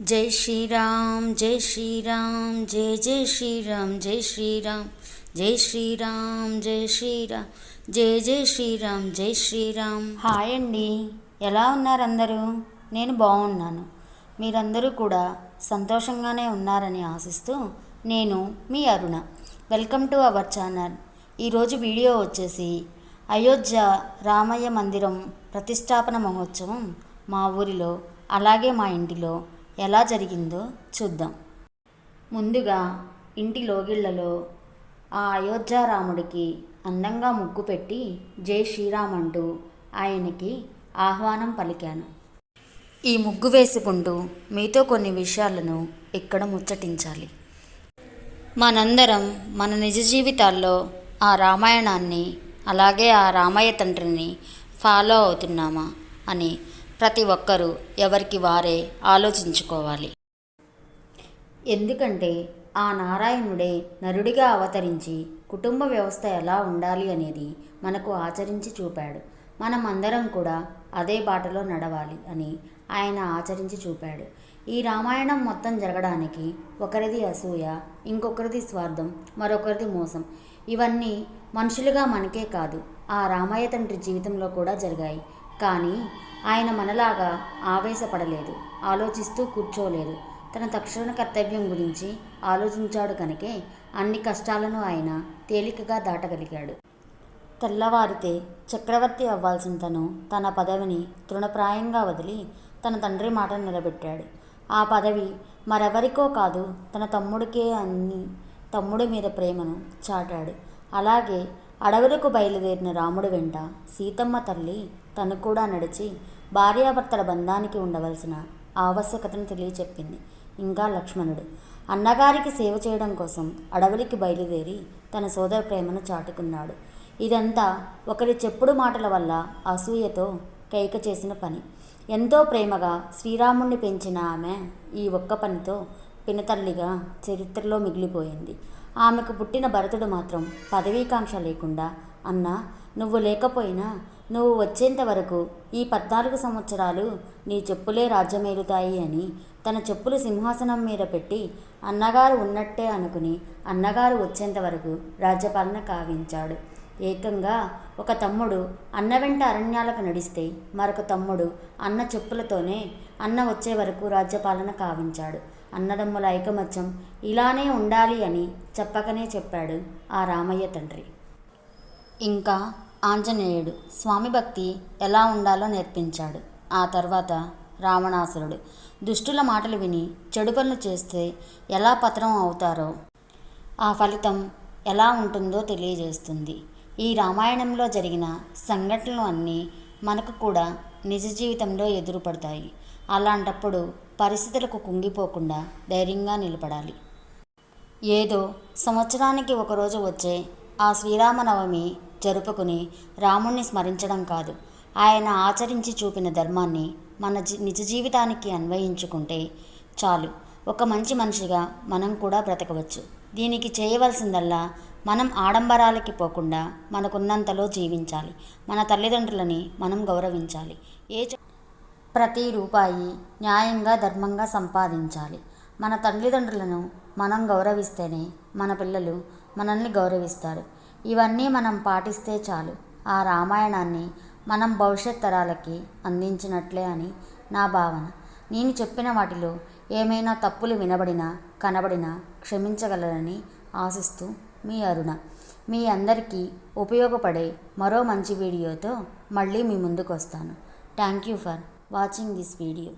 जय श्री राम जय श्री राम जय जय श्री राम जय श्री राम जय श्री राम जय श्री राम जय जय श्री राम जय श्री राम। హాయ్ అండి, ఎలా ఉన్నారు అందరూ? నేను బాగున్నాను. మీరందరూ కూడా సంతోషంగానే ఉన్నారని ఆశిస్తూ నేను మీ Aruna. Welcome to our channel. ఈరోజు వీడియో వచ్చేసి అయోధ్య రామయ్య మందిరం ప్రతిష్టాపన మహోత్సవం మా ఊరిలో అలాగే మా ఇంటిలో ఎలా జరిగిందో చూద్దాం. ముందుగా ఇంటి లోగిళ్లలో ఆ అయోధ్య రాముడికి అందంగా ముగ్గు పెట్టి జై శ్రీరామ్ అంటూ ఆయనకి ఆహ్వానం పలికాను. ఈ ముగ్గు వేసుకుంటూ మీతో కొన్ని విషయాలను ఇక్కడ ముచ్చటించాలి. మనందరం మన నిజ జీవితాల్లో ఆ రామాయణాన్ని అలాగే ఆ రామయ్య తండ్రిని ఫాలో అవుతున్నామా అని ప్రతి ఒక్కరూ ఎవరికి వారే ఆలోచించుకోవాలి. ఎందుకంటే ఆ నారాయణుడే నరుడిగా అవతరించి కుటుంబ వ్యవస్థ ఎలా ఉండాలి అనేది మనకు ఆచరించి చూపాడు. మనం అందరం కూడా అదే బాటలో నడవాలి అని ఆయన ఆచరించి చూపాడు. ఈ రామాయణం మొత్తం జరగడానికి ఒకరిది అసూయ, ఇంకొకరిది స్వార్థం, మరొకరిది మోసం. ఇవన్నీ మనుషులుగా మనకే కాదు, ఆ రామయ్య తండ్రి జీవితంలో కూడా జరిగాయి. కానీ ఆయన మనలాగా ఆవేశపడలేదు, ఆలోచిస్తూ కూర్చోలేదు. తన తక్షణ కర్తవ్యం గురించి ఆలోచించాడు కనుకే అన్ని కష్టాలను ఆయన తేలికగా దాటగలిగాడు. తెల్లవారితే చక్రవర్తి అవ్వాల్సిన తన పదవిని తృణప్రాయంగా వదిలి తన తండ్రి మాటను నిలబెట్టాడు. ఆ పదవి మరెవరికో కాదు, తన తమ్ముడికే అని తమ్ముడి మీద ప్రేమను చాటాడు. అలాగే అడవులకు బయలుదేరిన రాముడి వెంట సీతమ్మ తల్లి తను కూడా నడిచి భార్యాభర్తల బంధానికి ఉండవలసిన ఆవశ్యకతను తెలియచెప్పింది. ఇంకా లక్ష్మణుడు అన్నగారికి సేవ చేయడం కోసం అడవులకి బయలుదేరి తన సోదర ప్రేమను చాటుకున్నాడు. ఇదంతా ఒకరి చెప్పుడు మాటల వల్ల అసూయతో కైక చేసిన పని. ఎంతో ప్రేమగా శ్రీరాముణ్ణి పెంచిన ఆమె ఈ ఒక్క పనితో పినతల్లిగా చరిత్రలో మిగిలిపోయింది. ఆమెకు పుట్టిన భరతుడు మాత్రం పదవీకాంక్ష లేకుండా, అన్నా నువ్వు లేకపోయినా నువ్వు వచ్చేంత వరకు ఈ 14 సంవత్సరాలు నీ చెప్పులే రాజ్యమేలుతాయి అని తన చెప్పులు సింహాసనం మీద పెట్టి అన్నగారు ఉన్నట్టే అనుకుని అన్నగారు వచ్చేంత వరకు రాజ్యపాలన కావించాడు. ఏకంగా ఒక తమ్ముడు అన్న వెంట అరణ్యాలకు నడిస్తే మరొక తమ్ముడు అన్న చెప్పులతోనే అన్న వచ్చే వరకు రాజ్యపాలన కావించాడు. అన్నదమ్ముల ఐకమత్యం ఇలానే ఉండాలి అని చెప్పకనే చెప్పాడు ఆ రామయ్య తండ్రి. ఇంకా ఆంజనేయుడు స్వామి భక్తి ఎలా ఉండాలో నేర్పించాడు. ఆ తర్వాత రావణాసురుడు దుష్టుల మాటలు విని చెడు పనులు చేస్తే ఎలా పతనం అవుతారో ఆ ఫలితం ఎలా ఉంటుందో తెలియజేస్తుంది. ఈ రామాయణంలో జరిగిన సంఘటనలు అన్నీ మనకు కూడా నిజ జీవితంలో ఎదురుపడతాయి. అలాంటప్పుడు పరిస్థితులకు కుంగిపోకుండా ధైర్యంగా నిలబడాలి. ఏదో సంవత్సరానికి ఒకరోజు వచ్చే ఆ శ్రీరామనవమి జరుపుకుని రాముణ్ణి స్మరించడం కాదు, ఆయన ఆచరించి చూపిన ధర్మాన్ని మన నిజ జీవితానికి అన్వయించుకుంటే చాలు. ఒక మంచి మనిషిగా మనం కూడా బ్రతకవచ్చు. దీనికి చేయవలసిందల్లా మనం ఆడంబరాలకి పోకుండా మనకున్నంతలో జీవించాలి. మన తల్లిదండ్రులని మనం గౌరవించాలి. ప్రతి రూపాయి న్యాయంగా ధర్మంగా సంపాదించాలి. మన తల్లిదండ్రులను మనం గౌరవిస్తేనే మన పిల్లలు మనల్ని గౌరవిస్తారు. ఇవన్నీ మనం పాటిస్తే చాలు. ఆ రామాయణాన్ని మనం భవిష్యత్ తరాలకి అందించినట్లే అని నా భావన. నేను చెప్పిన వాటిలో ఏమైనా తప్పులు వినబడినా కనబడినా క్షమించగలరని ఆశిస్తూ మీ అరుణ. మీ అందరికీ ఉపయోగపడే మరో మంచి వీడియోతో మళ్ళీ మీ ముందుకు వస్తాను. Thank you for watching this video.